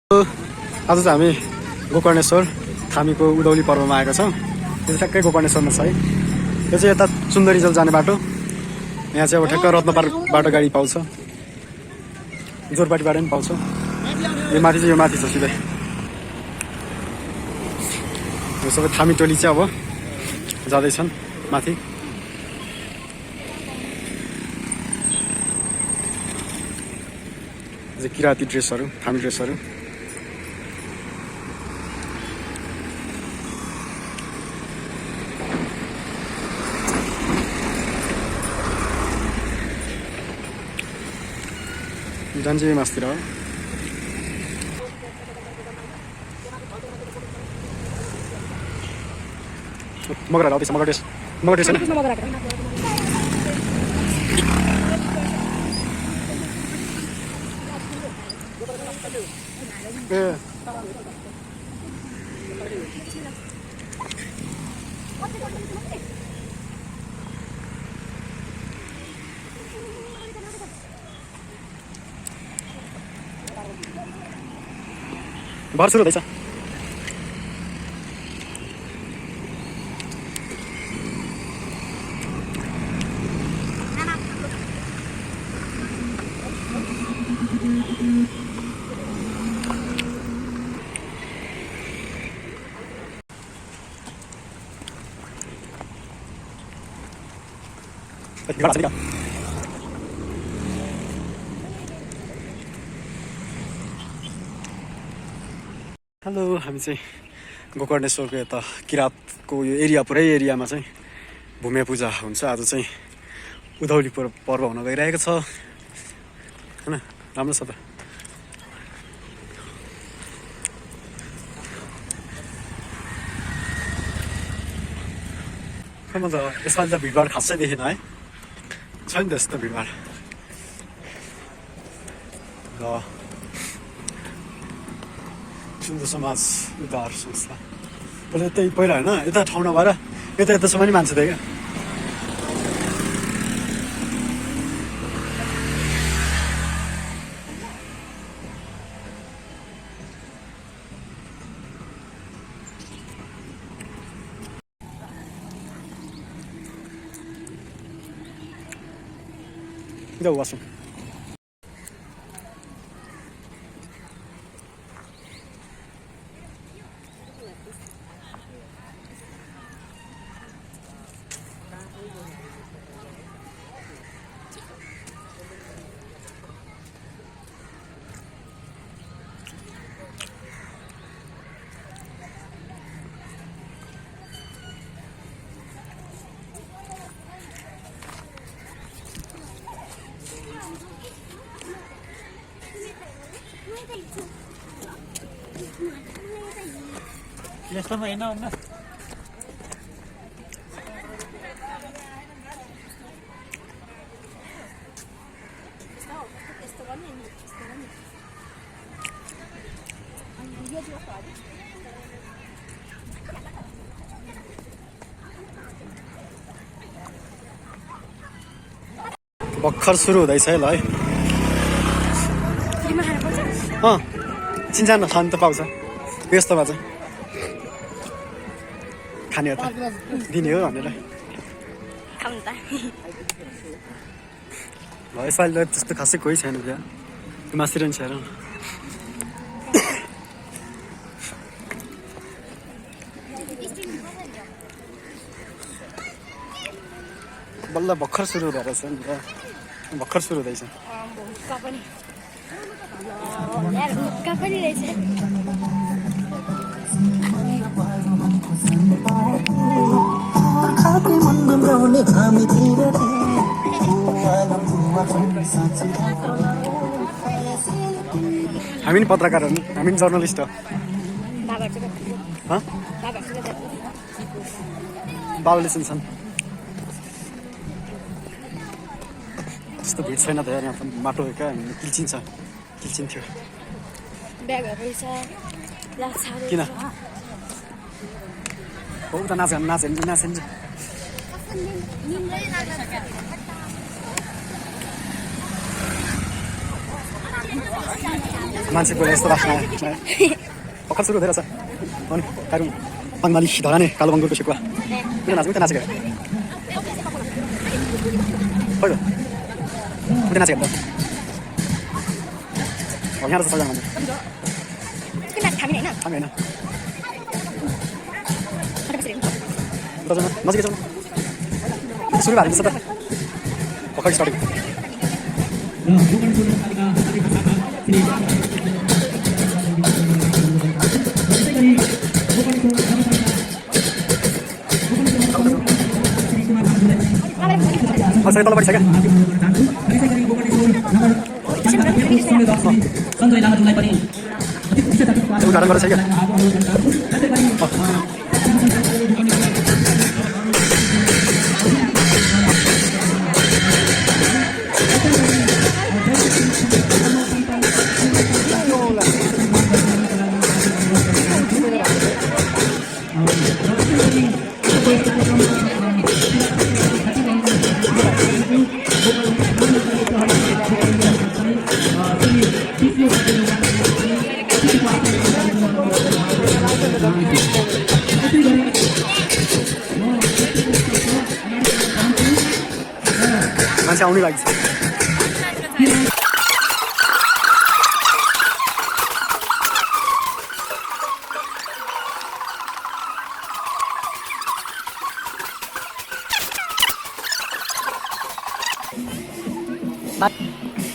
आज चाहिँ हामी गोकर्णेश्वर थामीको उधौली पर्वमा आएका छौँ। यो चाहिँ ठ्याक्कै गोकर्णेश्वरमा छ है। यो चाहिँ यता सुन्दरीजल जाने बाटो। यहाँ चाहिँ अब ठ्याक्क रत्नपार्कबाट गाडी पाउँछ, जोरपाटीबाट पनि पाउँछ। यो माथि छ सिधै। यो सबै थामी टोली चाहिँ अब जाँदैछन् माथि। किराती ड्रेसहरू, थामी ड्रेसहरू। जान्जे मासतिर हो। मगरा आउँदैछ, मगर ड्रेस होइन। भर सुरु हुँदैछ। हेलो, हामी चाहिँ गोकर्णेश्वरको यता किरातको यो एरिया, पुरै एरियामा चाहिँ भूमि पूजा हुन्छ। आज चाहिँ उधौली पर्व हुन गइरहेको छ होइन। राम्रो छ त। म त यसपालि त भिडभाड खासै देखेन है, छैन त्यस्तो भिडभाड। र सिन्धु समाज उद्धार संस्था त्यही पहिला होइन, यता ठाउँ नभएर यतासम्म नि मान्छे थियो क्या। इधर वाशरूम। यस्तोमा हेर्न आउनु। भर्खर सुरु हुँदैछ है ल है। चिन्जान खानु त पाउँछ व्यस्तमा चाहिँ, खाने हो त दिने हो भनेर। यसपालि त त्यस्तो खासै कोही छैन त्यहाँ, मासतिर नि छैन। बल्ल भर्खर सुरु हुँदो रहेछ नि त, भर्खर सुरु हुँदैछ। हामी नि पत्रकार हो नि, हामी नि जर्नलिस्ट हो। बाबुले चिन्छन्। त्यस्तो भिड छैन त यार, यहाँ बाटो क्या किल्चिन्थ्यो। किन हो त नाचेन। मान्छेको यस्तो राख्न भर्खर सुरु हुँदै रहेछ अनि कार्यक्रम बङ्गाली धराने कालो बङ्गुरको सेकुवा किन नाच्नु त नाचेको खोइ उता नाचेको त यहाँ त सबैजना मान्छे हामी होइन नजिकै जाउँ सुरु भएको छ त भर्खर स्टार्टिङ तलपट्टि छ क्या उद्घाटन गरेर छ क्या मान्छे आउनै लाग्छ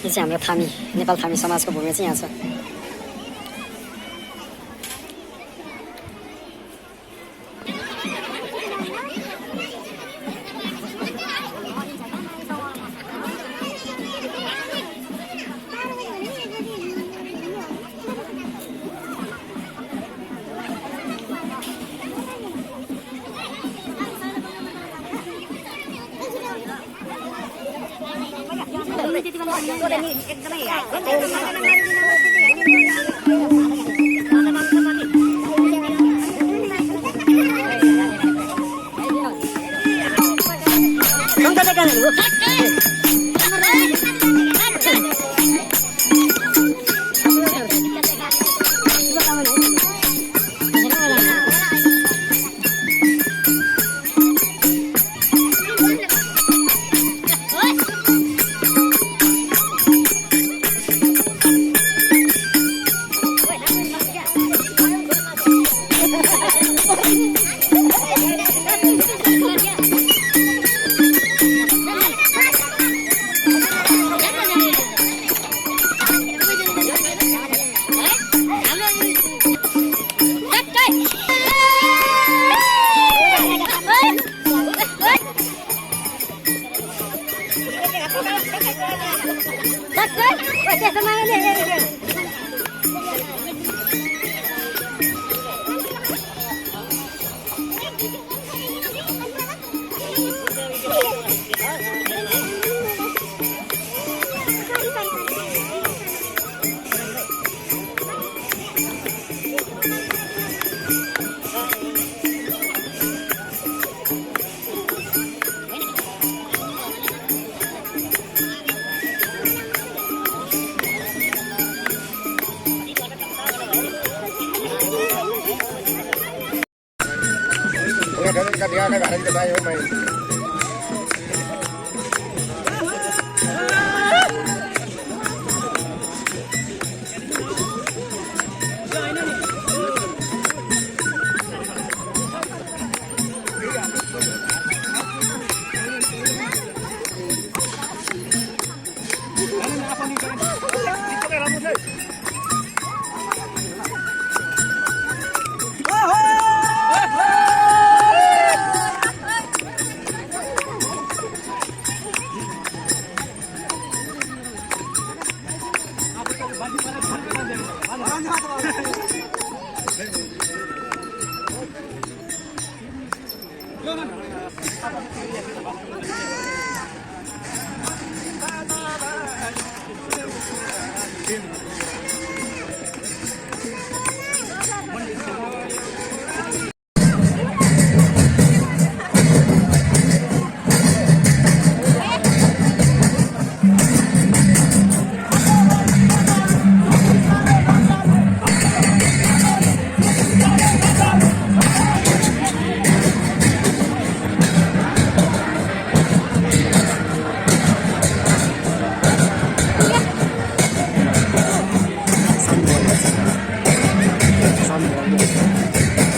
यो चाहिँ हाम्रो थामी नेपाल थामी समाजको भूमि चाहिँ यहाँ छ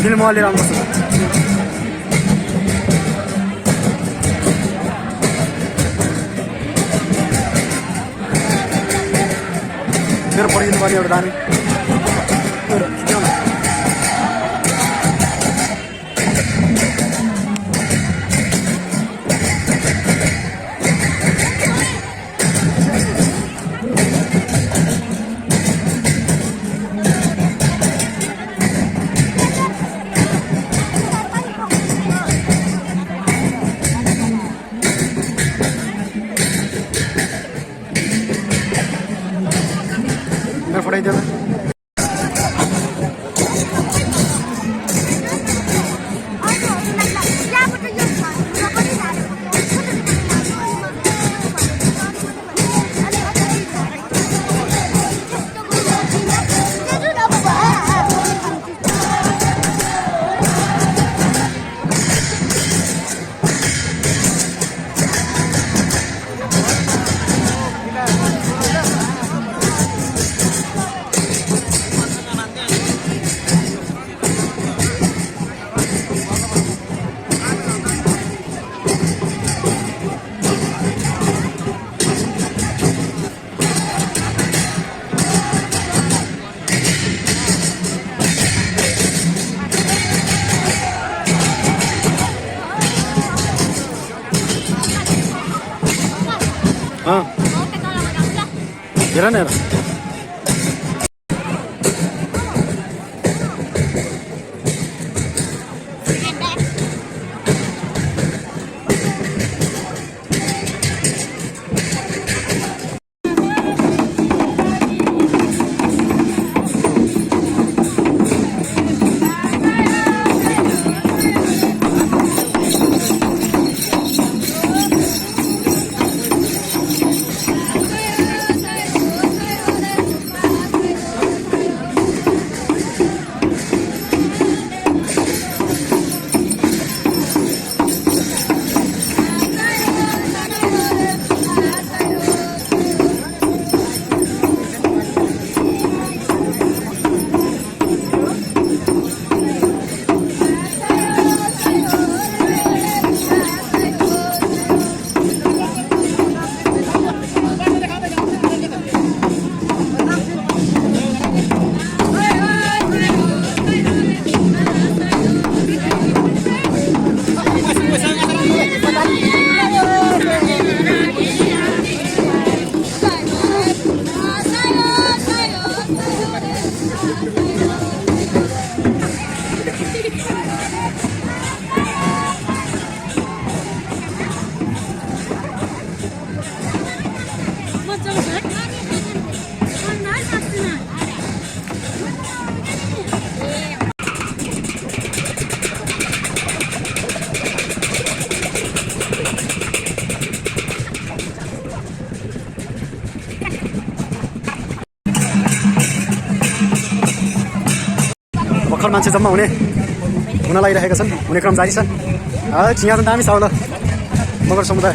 फिल्म लिएर आउनुपर्छ। मेरो पढिदिनु पर्ने एउटा दामी पठाइदियो त। हाँ हेर न हेर भर्खर मान्छे जम्मा हुन लागिरहेका छन्, हुने क्रम जारी छ। यहाँ त दामी छ होला मगर समुदाय।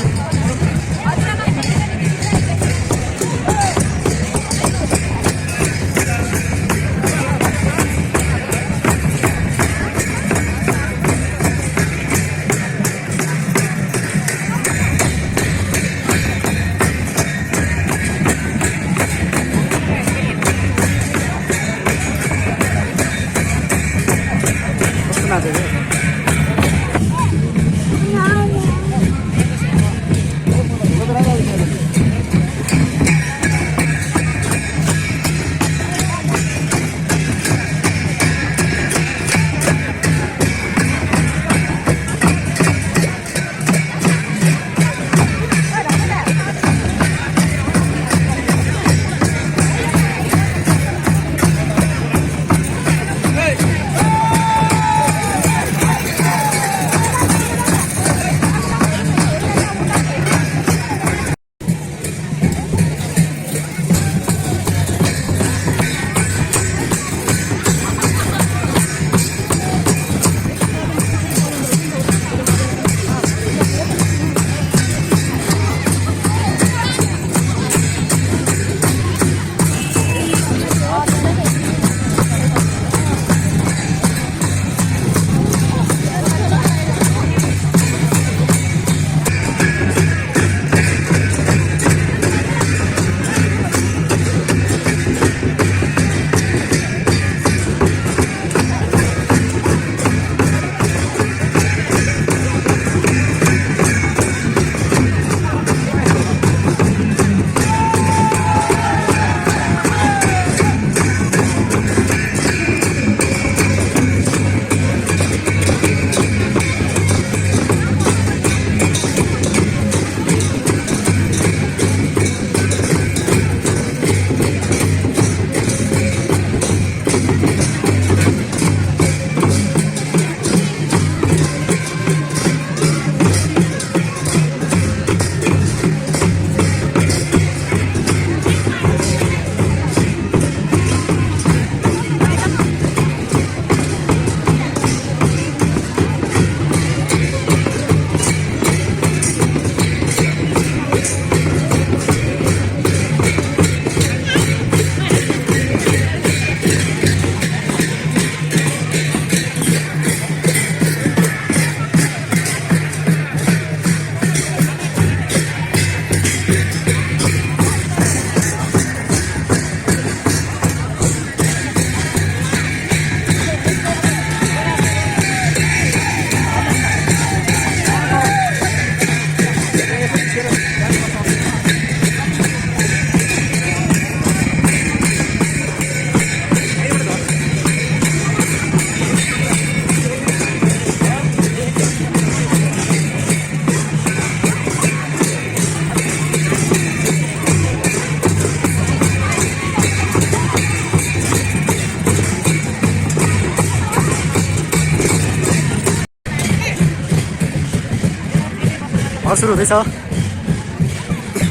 भर सुरु हुँदैछ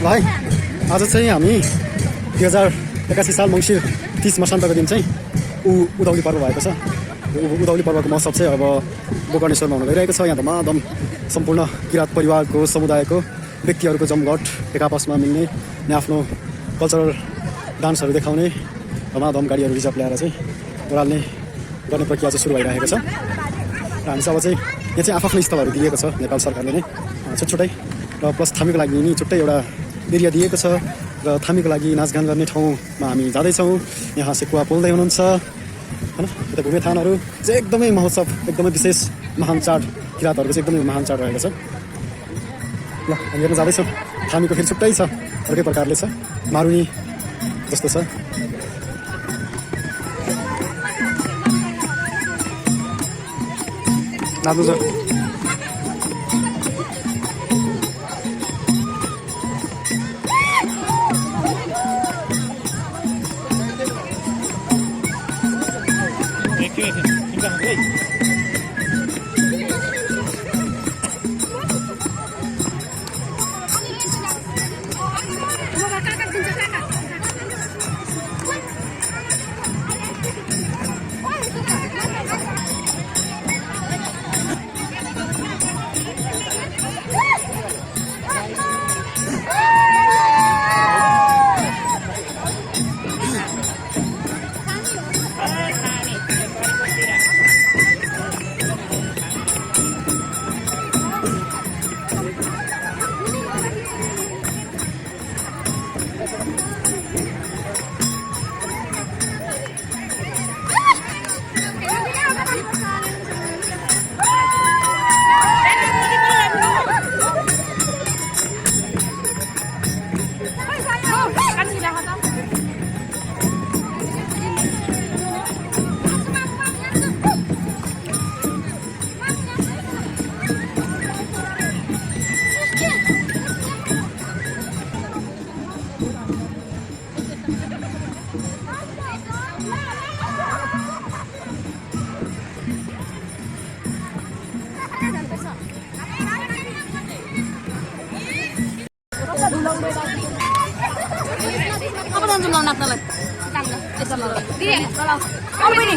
ल है। आज चाहिँ हामी 2081 साल मङ्सिर 30 मसान्तको दिन चाहिँ उधौली पर्व भएको छ। उधौली पर्वको महोत्सव चाहिँ अब गोकर्णेश्वरमा हुन गइरहेको छ। यहाँ धमाधम सम्पूर्ण किराँत परिवारको समुदायको व्यक्तिहरूको जमघट एक आपसमा मिल्ने अनि आफ्नो कल्चरल डान्सहरू देखाउने धमाधम गाडीहरू रिजर्भ ल्याएर चाहिँ ओह्राल्ने गर्ने प्रक्रिया चाहिँ सुरु भइरहेको छ। र हामी अब चाहिँ यहाँ चाहिँ आफ्नो स्थलहरू दिएको छ नेपाल सरकारले नै छुट्टै र प्लस थामीको लागि नि छुट्टै एउटा एरिया दिएको छ र थामीको लागि नाचगान गर्ने ठाउँमा हामी जाँदैछौँ। यहाँ सेकुवा पोल्दै हुनुहुन्छ होइन। यता घुमे थानहरू चाहिँ एकदमै महोत्सव एकदमै विशेष महान चाड किराँतहरूको चाहिँ एकदमै महान चाड रहेको छ। ल हामी हेर्न जाँदैछौँ। थामीको फेरि छुट्टै छ अर्कै प्रकारले छ मारुनी जस्तो छ। नाच्नु छ Apa dan jumlah anak nalar? Dia, kalau kamu ini.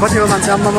कति हो मान्छे आम्मा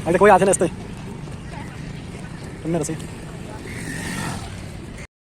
अहिले कोही आएको छैन यस्तै सुन्ने रहेछ